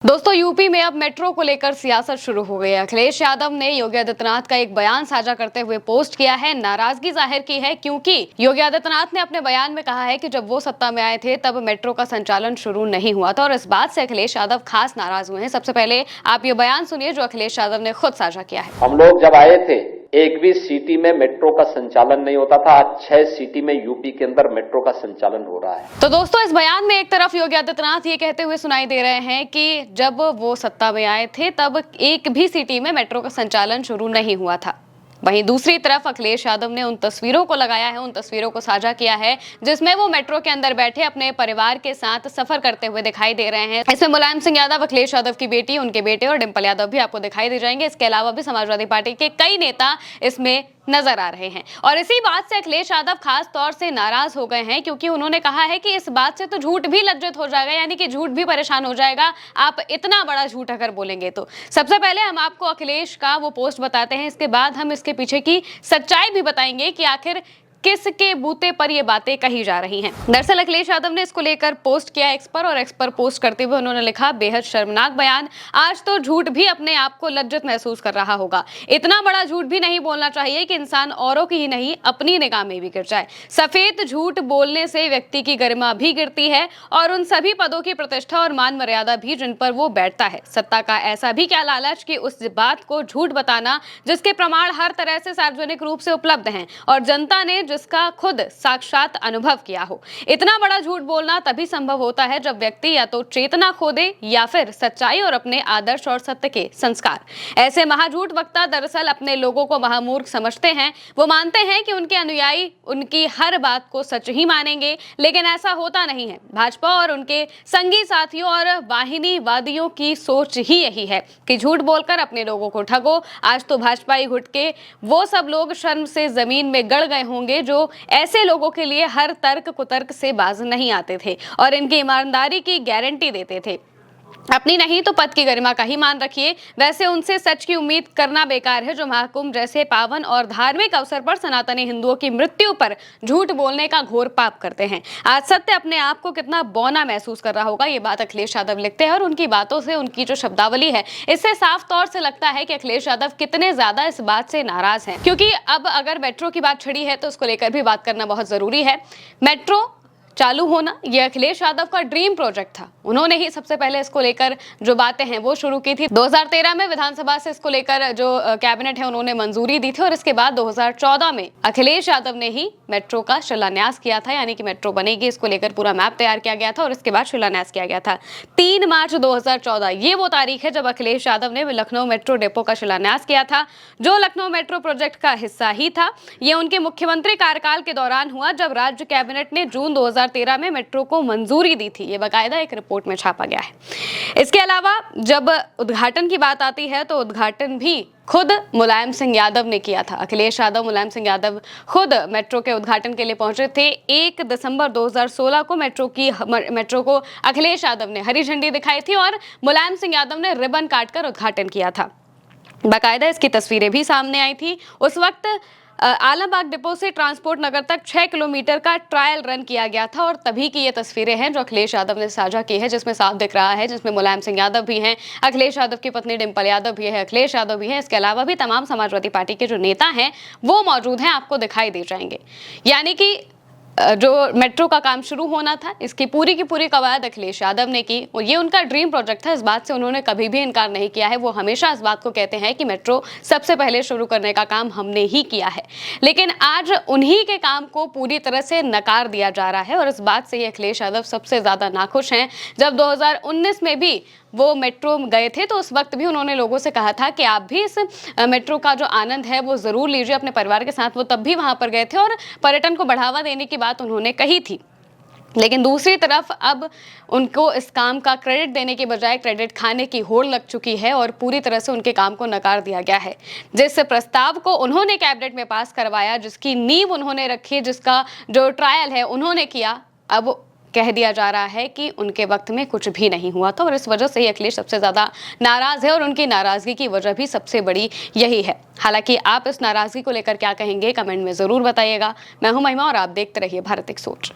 दोस्तों यूपी में अब मेट्रो को लेकर सियासत शुरू हो गई है। अखिलेश यादव ने योगी आदित्यनाथ का एक बयान साझा करते हुए पोस्ट किया है, नाराजगी जाहिर की है क्योंकि योगी आदित्यनाथ ने अपने बयान में कहा है कि जब वो सत्ता में आए थे तब मेट्रो का संचालन शुरू नहीं हुआ था और इस बात से अखिलेश यादव खास नाराज हुए हैं। सबसे पहले आप ये बयान सुनिए जो अखिलेश यादव ने खुद साझा किया है। हम लोग जब आए थे एक भी सिटी में मेट्रो का संचालन नहीं होता था, आज 6 सिटी में यूपी के अंदर मेट्रो का संचालन हो रहा है। तो दोस्तों इस बयान में एक तरफ योगी आदित्यनाथ ये कहते हुए सुनाई दे रहे हैं कि जब वो सत्ता में आए थे तब एक भी सिटी में मेट्रो का संचालन शुरू नहीं हुआ था। वहीं दूसरी तरफ अखिलेश यादव ने उन तस्वीरों को लगाया है, उन तस्वीरों को साझा किया है जिसमें वो मेट्रो के अंदर बैठे अपने परिवार के साथ सफर करते हुए दिखाई दे रहे हैं। इसमें मुलायम सिंह यादव, अखिलेश यादव की बेटी, उनके बेटे और डिंपल यादव भी आपको दिखाई दे जाएंगे। इसके अलावा भी समाजवादी पार्टी के कई नेता इसमें नजर आ रहे हैं और इसी बात से अखिलेश यादव खास तौर से नाराज हो गए हैं क्योंकि उन्होंने कहा है कि इस बात से तो झूठ भी लज्जित हो जाएगा, यानी कि झूठ भी परेशान हो जाएगा आप इतना बड़ा झूठ अगर बोलेंगे तो। सबसे पहले हम आपको अखिलेश का वो पोस्ट बताते हैं, इसके बाद हम इसके पीछे की सच्चाई भी बताएंगे कि आखिर किसके बूते पर ये बातें कही जा रही हैं। दरअसल अखिलेश यादव ने इसको लेकर पोस्ट किया एक्स पर और एक्स पर पोस्ट करते हुए उन्होंने लिखा, बेहद शर्मनाक बयान, आज तो झूठ भी अपने आप को लज्जित महसूस कर रहा होगा। इतना बड़ा झूठ भी नहीं बोलना चाहिए कि इंसान औरों की ही नहीं अपनी निगाह में भी गिर जाए। सफेद झूठ बोलने से व्यक्ति की गरिमा भी गिरती है और उन सभी पदों की प्रतिष्ठा और मान मर्यादा भी जिन पर वो बैठता है। सत्ता का ऐसा भी क्या लालच कि उस बात को झूठ बताना जिसके प्रमाण हर तरह से सार्वजनिक रूप से उपलब्ध हैं और जनता ने जिसका खुद साक्षात अनुभव किया हो। इतना बड़ा झूठ बोलना तभी संभव होता है जब व्यक्ति या तो चेतना खो दे या फिर सच्चाई और अपने आदर्श और सत्य के संस्कार। ऐसे महाझूठ वक्ता दरअसल अपने लोगों को महामूर्ख समझते हैं। वो मानते हैं कि उनके अनुयायी उनकी हर बात को सच ही मानेंगे, लेकिन ऐसा होता नहीं है। भाजपा और उनके संगी साथियों और वाहिनीवादियों की सोच ही यही है कि झूठ बोलकर अपने लोगों को ठगो। आज तो भाजपाई गुटके वो सब लोग शर्म से जमीन में गड़ गए होंगे जो ऐसे लोगों के लिए हर तर्क कुतर्क से बाज नहीं आते थे और इनकी ईमानदारी की गारंटी देते थे। अपनी नहीं तो पद की गरिमा का ही मान रखिए। वैसे उनसे सच की उम्मीद करना बेकार है जो महाकुंभ जैसे पावन और धार्मिक अवसर पर सनातनी हिंदुओं की मृत्यु पर झूठ बोलने का घोर पाप करते हैं। आज सत्य अपने आप को कितना बौना महसूस कर रहा होगा, ये बात अखिलेश यादव लिखते हैं और उनकी बातों से, उनकी जो शब्दावली है, इससे साफ तौर से लगता है कि अखिलेश यादव कितने ज्यादा इस बात से नाराज हैं। क्योंकि अब अगर मेट्रो की बात छिड़ी है तो उसको लेकर भी बात करना बहुत जरूरी है। मेट्रो चालू होना ये अखिलेश यादव का ड्रीम प्रोजेक्ट था। उन्होंने ही सबसे पहले इसको लेकर जो बातें हैं वो शुरू की थी। 2013 में विधानसभा से इसको लेकर जो कैबिनेट है उन्होंने मंजूरी दी थी और इसके बाद 2014 में अखिलेश यादव ने ही मेट्रो का शिलान्यास किया था, यानी कि मेट्रो बनेगी, इसको लेकर पूरा मैप तैयार किया गया था और इसके बाद शिलान्यास किया गया था। 3 मार्च 2014 ये वो तारीख है जब अखिलेश यादव ने लखनऊ मेट्रो डिपो का शिलान्यास किया था, जो लखनऊ मेट्रो प्रोजेक्ट का हिस्सा ही था। ये उनके मुख्यमंत्री कार्यकाल के दौरान हुआ जब राज्य कैबिनेट ने जून 2013 में मेट्रो को मंजूरी दी थी। ये बाकायदा एक रिपोर्ट में छापा गया है। इसके अलावा जब उद्घाटन की बात आती है तो उद्घाटन भी खुद मुलायम सिंह यादव ने किया था। अखिलेश यादव, मुलायम सिंह यादव खुद मेट्रो के उद्घाटन के लिए पहुंचे थे। 1 दिसंबर 2016 को मेट्रो को अखिलेश यादव ने हरी झंडी दिखाई थी और मुलायम सिंह यादव ने रिबन काटकर उद्घाटन किया था। बाकायदा इसकी तस्वीरें भी सामने आई थी। उस वक्त आलमबाग डिपो से ट्रांसपोर्ट नगर तक 6 किलोमीटर का ट्रायल रन किया गया था और तभी की ये तस्वीरें हैं जो अखिलेश यादव ने साझा की है, जिसमें साफ दिख रहा है, जिसमें मुलायम सिंह यादव भी हैं, अखिलेश यादव की पत्नी डिंपल यादव भी है, अखिलेश यादव भी है। इसके अलावा भी तमाम समाजवादी पार्टी के जो नेता हैं वो मौजूद हैं, आपको दिखाई दे जाएंगे। यानी कि जो मेट्रो का काम शुरू होना था इसकी पूरी की पूरी कवायद अखिलेश यादव ने की और ये उनका ड्रीम प्रोजेक्ट था। इस बात से उन्होंने कभी भी इनकार नहीं किया है। वो हमेशा इस बात को कहते हैं कि मेट्रो सबसे पहले शुरू करने का काम हमने ही किया है, लेकिन आज उन्हीं के काम को पूरी तरह से नकार दिया जा रहा है और इस बात से ये अखिलेश यादव सबसे ज्यादा नाखुश हैं। जब 2019 में भी वो मेट्रो गए थे तो उस वक्त भी उन्होंने लोगों से कहा था कि आप भी इस मेट्रो का जो आनंद है वो जरूर लीजिए अपने परिवार के साथ। वो तब भी वहां पर गए थे और पर्यटन को बढ़ावा देने की बात उन्होंने कही थी। लेकिन दूसरी तरफ अब उनको इस काम का क्रेडिट देने के बजाय क्रेडिट खाने की होड़ लग चुकी है और पूरी तरह से उनके काम को नकार दिया गया है। जिस प्रस्ताव को उन्होंने कैबिनेट में पास करवाया, जिसकी नींव उन्होंने रखी, जिसका जो ट्रायल है उन्होंने किया, अब कह दिया जा रहा है कि उनके वक्त में कुछ भी नहीं हुआ था और इस वजह से ही अखिलेश सबसे ज्यादा नाराज है और उनकी नाराजगी की वजह भी सबसे बड़ी यही है। हालांकि आप इस नाराजगी को लेकर क्या कहेंगे कमेंट में जरूर बताइएगा। मैं हूं महिमा और आप देखते रहिए भारत एक सोच।